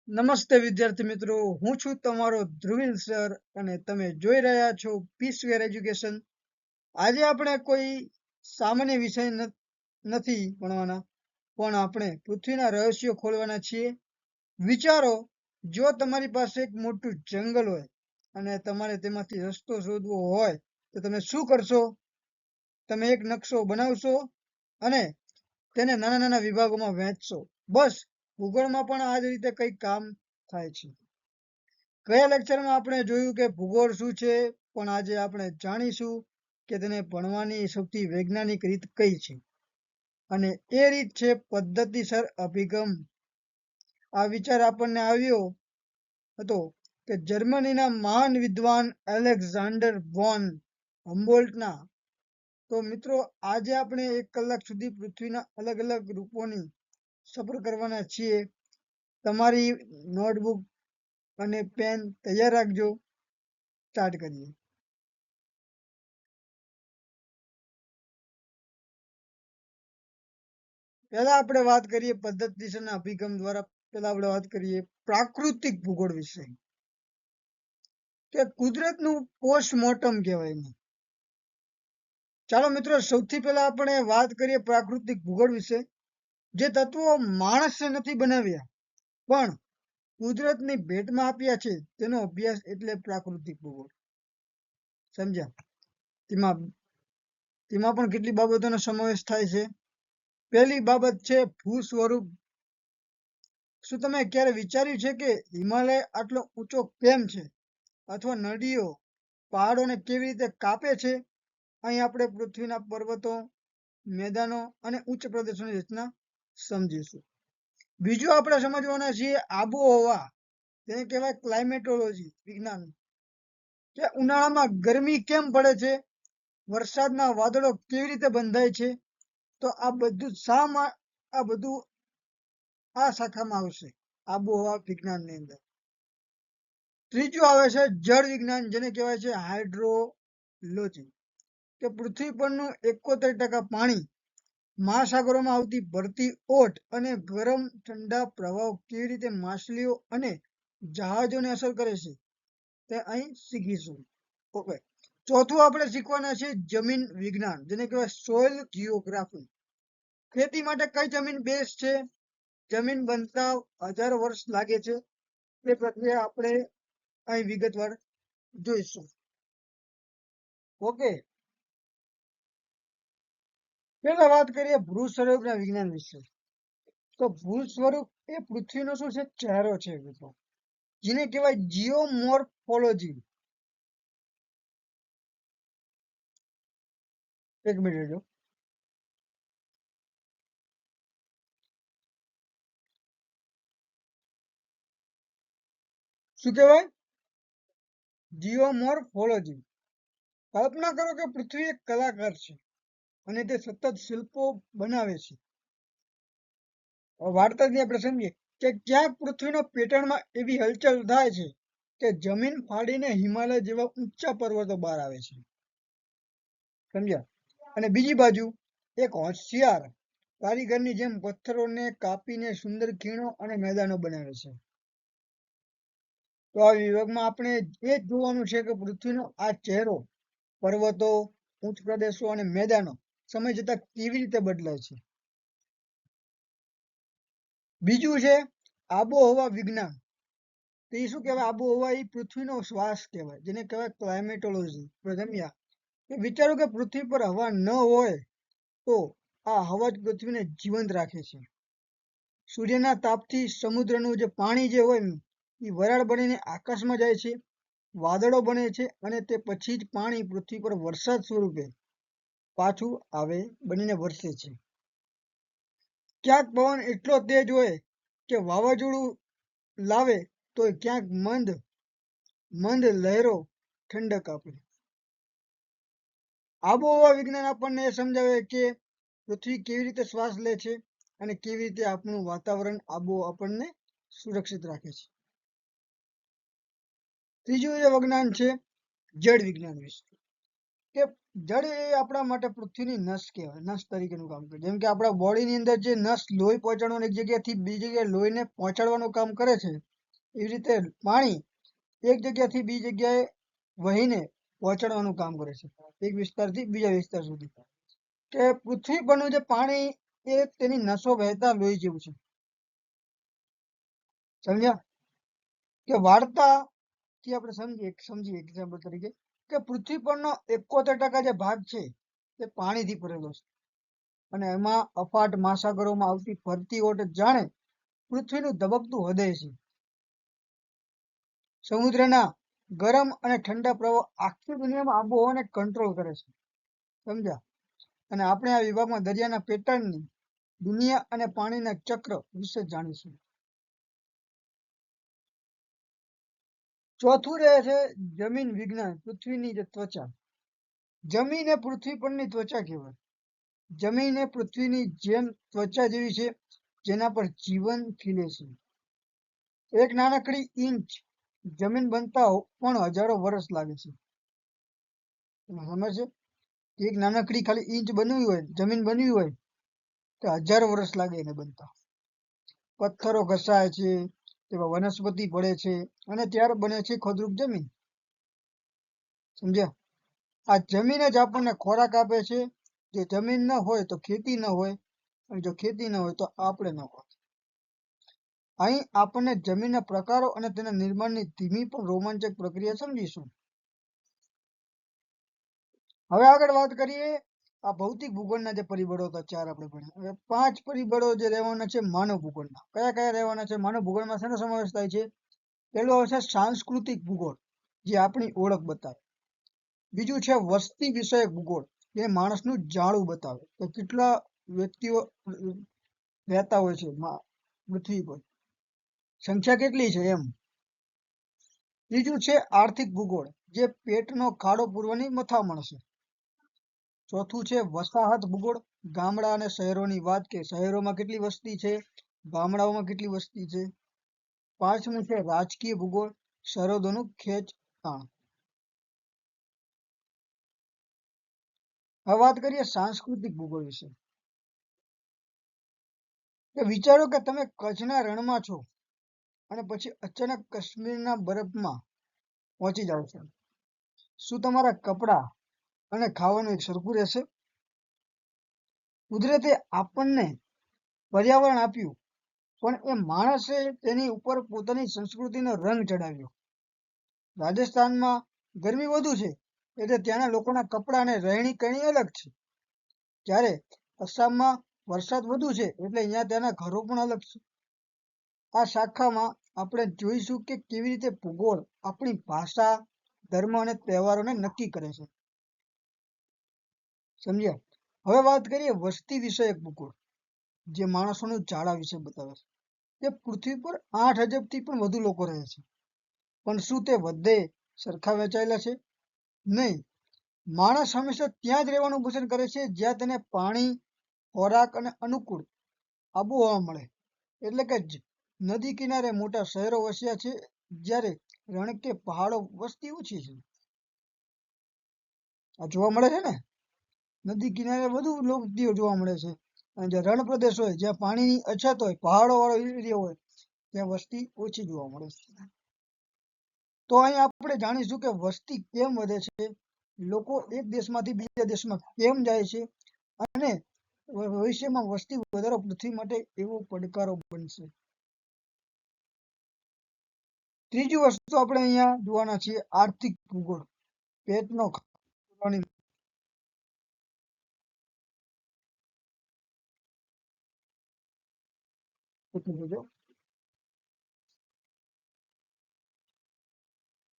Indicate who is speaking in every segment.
Speaker 1: નમસ્તે વિદ્યાર્થી મિત્રો, હું છું તમારો ધ્રુવિલ સર અને તમે જોઈ રહ્યા છો પીસવેર એજ્યુકેશન. આજે આપણે કોઈ સામાન્ય વિષય નથી ભણવાના, પણ આપણે પૃથ્વીના રહસ્યો ખોલવાના છીએ. વિચારો, જો તમારી પાસે એક મોટું જંગલ હોય અને તમારે તેમાંથી રસ્તો શોધવો હોય તો તમે શું કરશો? તમે એક નકશો બનાવશો અને તેને નાના નાના વિભાગોમાં વહેંચશો. બસ, ભૂગોળમાં પણ આ જ રીતે કંઈક કામ થાય છે. ગયા લેક્ચરમાં આપણે જોયું કે ભૂગોળ શું છે, પણ આજે આપણે જાણીશું કે તેને ભણવાની સૌથી વૈજ્ઞાનિક રીત કઈ છે. અને એ રીત છે પદ્ધતિસર અભિગમ. આ વિચાર આપણને આવ્યો હતો કે જર્મનીના મહાન વિદ્વાન એલેક્ઝાન્ડર વોન હમ્બોલ્ટના. તો મિત્રો, આજે આપણે 1 કલાક સુધી પૃથ્વીના અલગ અલગ રૂપોની સફર કરવાના છીએ. તમારી નોટબુક અને પેન તૈયાર રાખજો. સ્ટાર્ટ કરીએ. પહેલા આપણે વાત કરીએ પદ્ધતિસરના અભિગમ દ્વારા. પહેલા આપણે વાત કરીએ પ્રાકૃતિક ભૂગોળ વિશે, કે કુદરતનું પોસ્ટમોર્ટમ કહેવાય એને. ચાલો મિત્રો, સૌથી પહેલા આપણે વાત કરીએ પ્રાકૃતિક ભૂગોળ વિશે. જે તત્વો માણસે નથી બનાવ્યા પણ કુદરતની ભેટમાં આપ્યા છે, તેનો અભ્યાસ એટલે પ્રાકૃતિક ભૂગોળ. સમજ્યા? તેમાં પણ કેટલી બાબતોનો સમાવેશ થાય છે. પહેલી બાબત છે ભૂ સ્વરૂપ. શું તમે ક્યારે વિચાર્યું છે કે હિમાલય આટલો ઊંચો કેમ છે, અથવા નદીઓ પહાડોને કેવી રીતે કાપે છે? અહીં આપણે પૃથ્વીના પર્વતો, મેદાનો અને ઉચ્ચ પ્રદેશોની રચના સમજીશું. બીજું આપણે સમજવાના છીએ આબોહવા, તેને કહેવાય ક્લાઇમેટોલોજી વિજ્ઞાન. કે ઉનાળામાં ગરમી કેમ પડે છે, વરસાદના વાદળો કેવી રીતે બંધાય છે. તો આ બધું આ શાખામાં આવશે, આબોહવા વિજ્ઞાનની અંદર. ત્રીજું આવે છે જળ વિજ્ઞાન, જેને કહેવાય છે હાઇડ્રોલોજી. કે પૃથ્વી પરનું 71% પાણી મહાસાગરોમાં આવતી ભરતી ઓટ અને ગરમ ઠંડા પ્રવાહો કેવી રીતે માછલીઓ અને જહાજોને અસર કરે છે, તે અહીં શીખીશું. ઓકે. ચોથું આપણે શીખવાના છે જમીન વિજ્ઞાન, જેને કહેવાય સોઇલ જીઓગ્રાફી. ખેતી માટે કઈ જમીન બેસ્ટ છે? જમીન બનતા હજારો વર્ષ લાગે છે, તે પ્રક્રિયા આપણે અહીં વિગતવાર જોઈશું. ઓકે. પહેલા વાત કરીએ ભૂ સ્વરૂપના વિજ્ઞાન વિશે. તો ભૂ સ્વરૂપ એ પૃથ્વીનો શું છે? ચહેરો છે મિત્રો, જેને કહેવાય જીઓમોર્ફોલોજી. એક મિનિટ જો. શું કહેવાય? જીઓમોર્ફોલોજી. કલ્પના કરો કે પૃથ્વી એક કલાકાર છે અને તે સતત શિલ્પો બનાવે છે. વાર્તાથી આપણે સમજીએ કે ક્યાંક પૃથ્વીના પેટર્નમાં એવી હલચલ થાય છે કે જમીન ફાડીને હિમાલય જેવા ઊંચા પર્વતો બહાર આવે છે. સમજ્યા? અને બીજી બાજુ એક હોશિયાર કારીગરની જેમ પથ્થરોને કાપીને સુંદર ખીણો અને મેદાનો બનાવે છે. તો આ વિભાગમાં આપણે એ જ જોવાનું છે કે પૃથ્વીનો આ ચહેરો, પર્વતો, ઉચ્ચ પ્રદેશો અને મેદાનો સમય જતા કેવી રીતે બદલાય છે. બીજું છે આબોહવા વિજ્ઞાન. તો એ શું કહેવાય? આબોહવા એ પૃથ્વીનો શ્વાસ કહેવાય, જેને કહેવાય ક્લાઇમેટોલોજી. સમજ્યા? કે વિચારો કે પૃથ્વી પર હવા ન હોય તો આ હવા જ પૃથ્વીને જીવંત રાખે છે. સૂર્યના તાપથી સમુદ્રનું જે પાણી જે હોય એ વરાળ બનીને આકાશમાં જાય છે, વાદળો બને છે અને તે પછી જ પાણી પૃથ્વી પર વરસાદ સ્વરૂપે પાછું આવે, બનીને વરસે છે. ક્યાંક પવન એટલો તેજ હોય કે વાવાઝોડું લાવે, તો ક્યાંક મંદ લહેરો ઠંડક આપે. આબોહવા વિજ્ઞાન આપણને એ સમજાવે કે પૃથ્વી કેવી રીતે શ્વાસ લે છે અને કેવી રીતે આપણું વાતાવરણ આપણને સુરક્ષિત રાખે છે. ત્રીજું જે વિજ્ઞાન છે જળ વિજ્ઞાન વિશે. કે જળ એ આપણા માટે પૃથ્વીની નસ કહેવાય, નસ તરીકેનું કામ કરે. જેમ કે આપણા બોડીની અંદર જે નસ લોહી પહોંચાડવાનું એક જગ્યાથી બીજી જગ્યાએ લોહીને પહોંચાડવાનું કામ કરે છે, એવી રીતે પાણી એક જગ્યાથી બીજી જગ્યાએ વહીને પહોંચાડવાનું કામ કરે છે, એક વિસ્તારથી બીજા વિસ્તાર સુધી. કે પૃથ્વી પરનું જે પાણી એ તેની નસો વહેતા લોહી જેવું છે. સમજ્યા? કે વાર્તા થી આપણે સમજીએ એક્ઝામ્પલ તરીકે કે પૃથ્વી પરનો 71% જે ભાગ છે તે પાણીથી ભરેલો છે, અને એમાં અફાટ મહાસાગરોમાં આવતી ફરતી ઓટ જાણે પૃથ્વીનું ધબકતું હૃદય છે. સમુદ્રના ગરમ અને ઠંડા પ્રવાહ આખી દુનિયામાં આબોહવાને કંટ્રોલ કરે છે. સમજ્યા? અને આપણે આ વિભાગમાં દરિયાના પેટર્નની, દુનિયા અને પાણીના ચક્ર વિશે જાણીશું. ચોથું રહે છે જમીન વિજ્ઞાન, પૃથ્વીની જે ત્વચા. જમીન એ પૃથ્વી પરની ત્વચા કહેવાય. જમીન એ પૃથ્વીની જેમ ત્વચા જેવી છે, જેના પર જીવન ખીલે છે. એક નાનકડી ઇંચ જમીન બનતા પણ હજારો વર્ષ લાગે છે. તમે સમજ છે? એક નાનકડી ખાલી ઇંચ બનવી હોય, જમીન બનવી હોય તો હજારો વર્ષ લાગે એને બનતા. પથ્થરો ઘસાય છે, તેમાં વનસ્પતિ પડે છે, અને ત્યાર બને છે ફળદ્રુપ જમીન. સમજ્યા? આ જમીન જ આપણને ખોરાક આપે છે. જો જમીન ન હોય તો ખેતી ન હોય, અને જો ખેતી ન હોય તો આપણે ન હોય. અહીં આપણને જમીનના પ્રકારો અને તેના નિર્માણની ધીમી પણ રોમાંચક પ્રક્રિયા સમજીશું. હવે આગળ વાત કરીએ આ ભૌતિક ભૂગોળના જે પરિબળો હતા, 4 આપણે ભણ્યા. હવે 5 પરિબળો જે રહેવાના છે માનવ ભૂગોળના. કયા કયા રહેવાના છે? માનવ ભૂગોળમાં શેનો સમાવેશ થાય છે? પહેલું આવશે સાંસ્કૃતિક ભૂગોળ, જે આપણી ઓળખ બતાવે. બીજું છે વસ્તી વિષયક ભૂગોળ, જે માણસનું જાળું બતાવે કે કેટલા વ્યક્તિઓ રહેતા હોય છે પૃથ્વી પર, સંખ્યા કેટલી છે એમ. ત્રીજું છે આર્થિક ભૂગોળ, જે પેટનો ખાડો પૂરવાની મથામણ છે. ચોથું છે વસાહત ભૂગોળ, ગામડા અને શહેરોની વાત, કે શહેરોમાં કેટલી વસ્તી છે, ગામડાઓમાં કેટલી વસ્તી છે. પાંચમું છે રાજકીય ભૂગોળ, સરહદોનું ખેંચતાણ. હવે વાત કરીએ સાંસ્કૃતિક ભૂગોળ વિશે. કે વિચારો કે તમે કચ્છના રણમાં છો અને પછી અચાનક કાશ્મીરના બરફમાં પહોંચી જાઓ છો. શું તમારા કપડાં અને ખાવાનું એક સરખું રહેશે? કુદરતે આપણને પર્યાવરણ આપ્યું, પણ એ માણસે તેની ઉપર પોતાની સંસ્કૃતિનો રંગ ચડાવ્યો. રાજસ્થાનમાં ગરમી વધુ છે એટલે ત્યાંના લોકોના કપડાં અને રહેણી કરણી અલગ છે. જ્યારે આસામમાં વરસાદ વધુ છે એટલે અહીંયા ત્યાંના ઘરો પણ અલગ છે. આ શાખામાં આપણે જોઈશું કે કેવી રીતે ભૂગોળ આપણી ભાષા, ધર્મ અને તહેવારોને નક્કી કરે છે. સમજ્યા? હવે વાત કરીએ વસ્તી વિષયક ભૂગોળ, જે માણસોનું જાળા વિશે બતાવે છે. કે પૃથ્વી પર 8 અજબથી પણ વધુ લોકો રહે છે, પણ શું તે બધે સરખા વહેંચાયેલા છે? નહીં. માણસ હંમેશા ત્યાં જ રહેવાનું પસંદ કરે છે જ્યાં તેને પાણી, ખોરાક અને અનુકૂળ આબોહવા મળે. એટલે કે નદી કિનારે મોટા શહેરો વસ્યા છે, જ્યારે રણ કે પહાડો વસ્તી ઓછી છે. આ જોવા મળે છે ને? નદી કિનારે વધુ વસ્તીઓ જોવા મળે છે, અને જે રણ પ્રદેશ હોય, જ્યાં પાણીની અછત હોય, પહાડો વાળો એરિયા હોય, ત્યાં વસ્તી ઓછી જોવા મળે છે. તો અહીં આપણે જાણીશું કે વસ્તી કેમ વધે છે, લોકો એક દેશમાંથી બીજા દેશમાં કેમ જાય છે, અને ભવિષ્યમાં વસ્તી વધારો પૃથ્વી માટે એવો પડકારો બનશે. ત્રીજી વસ્તુ આપણે અહીંયા જોવાના છીએ આર્થિક ભૂગોળ, પેટનો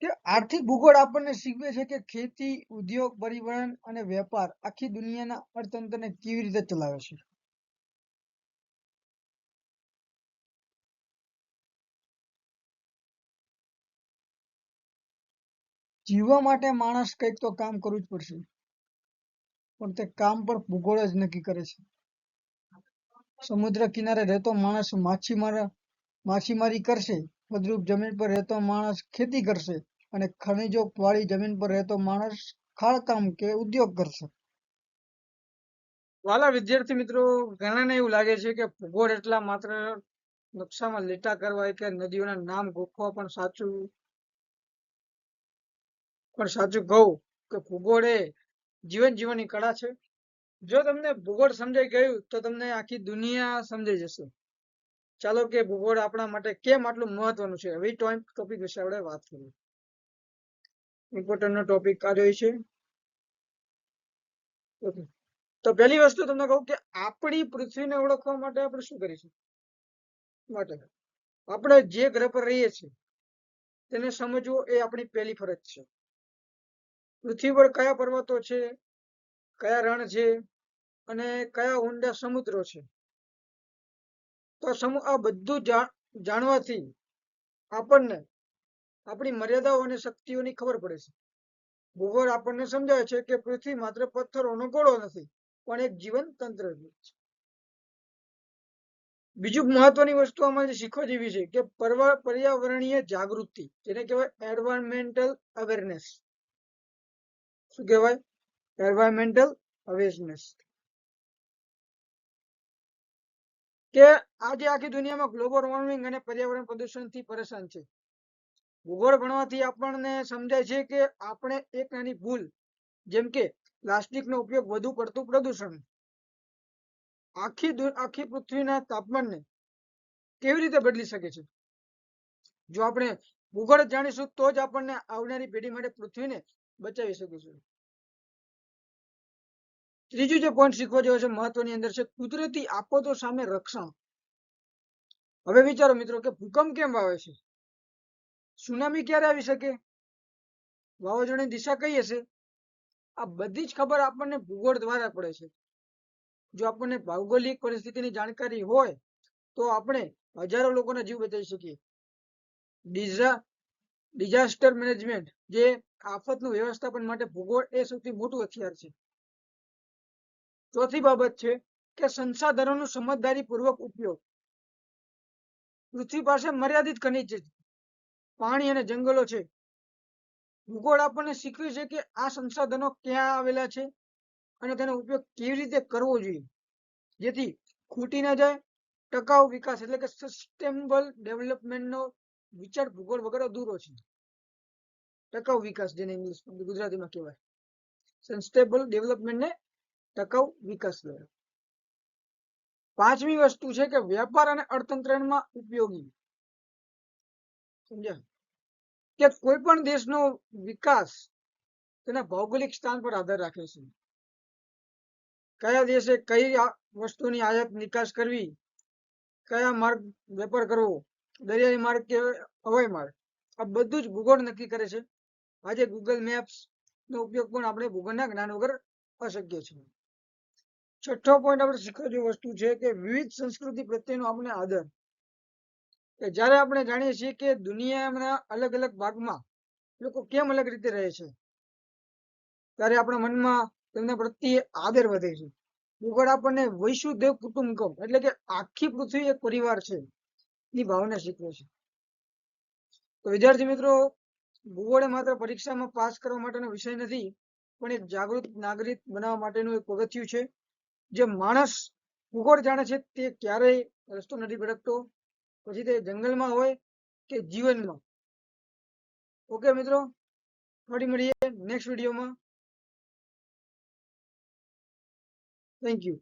Speaker 1: કે આર્થિક ભૂગોળ આપણને શીખવે છે કે ખેતી, ઉદ્યોગ, પરિવહન અને વેપાર આખી દુનિયાના અર્થતંત્રને કેવી રીતે ચલાવે છે. જીવવા માટે માણસ કંઈક તો કામ કરવું જ પડશે, પણ તે કામ પણ ભૂગોળ જ નક્કી કરે છે. સમુદ્ર કિનારે રહેતો માણસ માછીમારી કરશે, ફળદ્રુપ જમીન પર રહેતો માણસ ખેતી કરશે, અને ખનિજો વાળી જમીન પર રહેતો માણસ ખાણકામ કે ઉદ્યોગ કરશે. વાલા વિદ્યાર્થી મિત્રો, ઘણાને એવું લાગે છે કે ભૂગોળ એટલા માત્ર નકશામાં લીટા કરવા કે નદીઓના નામ ગોખવા પણ સાચું કહું કે ભૂગોળ એ જીવન જીવવાની કળા છે. જો તમને ભૂગોળ સમજાઈ ગયું તો તમને આખી દુનિયા સમજાઈ જશે. ચાલો કે ભૂગોળ આપણા માટે કેમ આટલું મહત્વનું છે હવે ટોપિક વિશે આપણે વાત કરીએ. ઇમ્પોર્ટન્ટ નો ટોપિક આ રહ્યો છે. તો પહેલી વસ્તુ તમને કહું કે આપણી પૃથ્વીને ઓળખવા માટે આપણે શું કરીશું? માટે આપણે જે ગ્રહ પર રહીએ છીએ તેને સમજવું એ આપણી પહેલી ફરજ છે. પૃથ્વી પર કયા પર્વતો છે, કયા રણ છે અને કયા ઊંડા સમુદ્રો છે, તો આ બધું જાણવાથી આપણને આપણી મર્યાદાઓ અને શક્તિઓની ખબર પડે છે. ભૂગોળ આપણને સમજાવે છે કે પૃથ્વી માત્ર પથ્થરોનો ગોળો નથી પણ એક જીવન તંત્ર છે. બીજું મહત્વની વસ્તુ આમાં શીખવા જેવી છે કે પર્યાવરણીય જાગૃતિ, જેને કહેવાય એન્વાયરમેન્ટલ અવેરનેસ. શું કહેવાય? Environmental awareness. કે આજે આખી દુનિયામાં ગ્લોબલ વોર્મિંગ અને પર્યાવરણ પ્રદૂષણથી પરેશાન છે. ભૂગોળ ભણવાથી આપણને સમજાય છે કે આપણે એક નાની ભૂલ, જેમ કે પ્લાસ્ટિકનો ઉપયોગ વધુ પડતું પ્રદૂષણ, આખી પૃથ્વીના તાપમાનને કેવી રીતે બદલી શકે છે. જો આપણે ભૂગોળ જાણીશું તો જ આપણને આવનારી પેઢી માટે પૃથ્વીને બચાવી શકીશું. ત્રીજું જે પોઈન્ટ શીખવા જેવો છે મહત્વની અંદર છે કુદરતી આફતો સામે રક્ષણ. હવે વિચારો મિત્રો કે ભૂકંપ કેમ આવે છે, સુનામી ક્યારે આવી શકે, વાવાઝોડાની દિશા કઈ હશે, આ બધી જ ખબર આપણને ભૂગોળ દ્વારા પડે છે. જો આપણને ભૌગોલિક પરિસ્થિતિની જાણકારી હોય તો આપણે હજારો લોકોના જીવ બચાવી શકીએ. ડિઝાસ્ટર મેનેજમેન્ટ, જે આફતનું વ્યવસ્થાપન માટે ભૂગોળ એ સૌથી મોટું હથિયાર છે. ચોથી બાબત છે કે સંસાધનોનો સમજદારીપૂર્વક ઉપયોગ. પૃથ્વી પાસે મર્યાદિત ખનિજ છે, પાણી અને જંગલો છે. ભૂગોળ આપણને શીખવે છે કે આ સંસાધનો ક્યાં આવેલા છે અને તેનો ઉપયોગ કેવી રીતે કરવો જોઈએ જેથી ખૂટી ના જાય. ટકાઉ વિકાસ એટલે કે સસ્ટેનેબલ ડેવલપમેન્ટનો વિચાર ભૂગોળ વગર અધૂરો છે. ટકાઉ વિકાસ જેને ગુજરાતીમાં કહેવાય, સસ્ટેનેબલ ડેવલપમેન્ટને ટકાઉ વિકાસ કહેવાય. પાંચમી વસ્તુ છે કે વેપાર અને અર્થતંત્રમાં ઉપયોગી. સમજ્યા કે કોઈ પણ દેશનો વિકાસ તેના ભૌગોલિક સ્થાન પર આધાર રાખે છે. કયા દેશે કઈ વસ્તુની આયાત નિકાસ કરવી, કયા માર્ગ વેપાર કરવો, દરિયાઈ માર્ગ કે હવાઈ માર્ગ, આ બધું જ ભૂગોળ નક્કી કરે છે. આજે ગૂગલ મેપ્સ નો ઉપયોગ પણ આપણે ભૂગોળના જ્ઞાન વગર અશક્ય છે. છઠ્ઠો પોઈન્ટ આપણે શીખવા જેવી વસ્તુ છે કે વિવિધ સંસ્કૃતિ પ્રત્યેનો આપણે આદર. કે જ્યારે આપણે જાણીએ છીએ કે દુનિયાના અલગ અલગ ભાગમાં લોકો કેમ અલગ રીતે રહે છે ત્યારે આપણા મનમાં તેમના પ્રત્યે આદર વધે છે. ભૂગોળ આપણને વૈશુદેવ કુટુંબકમ એટલે કે આખી પૃથ્વી એક પરિવાર છે ની ભાવના શીખવે છે. તો વિદ્યાર્થી મિત્રો, ભૂગોળ માત્ર પરીક્ષામાં પાસ કરવા માટેનો વિષય નથી પણ એક જાગૃત નાગરિક બનાવવા માટેનું એક પગથિયું છે. જે માણસ ભૂગોળ જાણે છે તે ક્યારેય રસ્તો નથી ભટકતો, પછી તે જંગલમાં હોય કે જીવનમાં. ઓકે મિત્રો, ફરી મળીએ નેક્સ્ટ વિડીયોમાં. Thank you.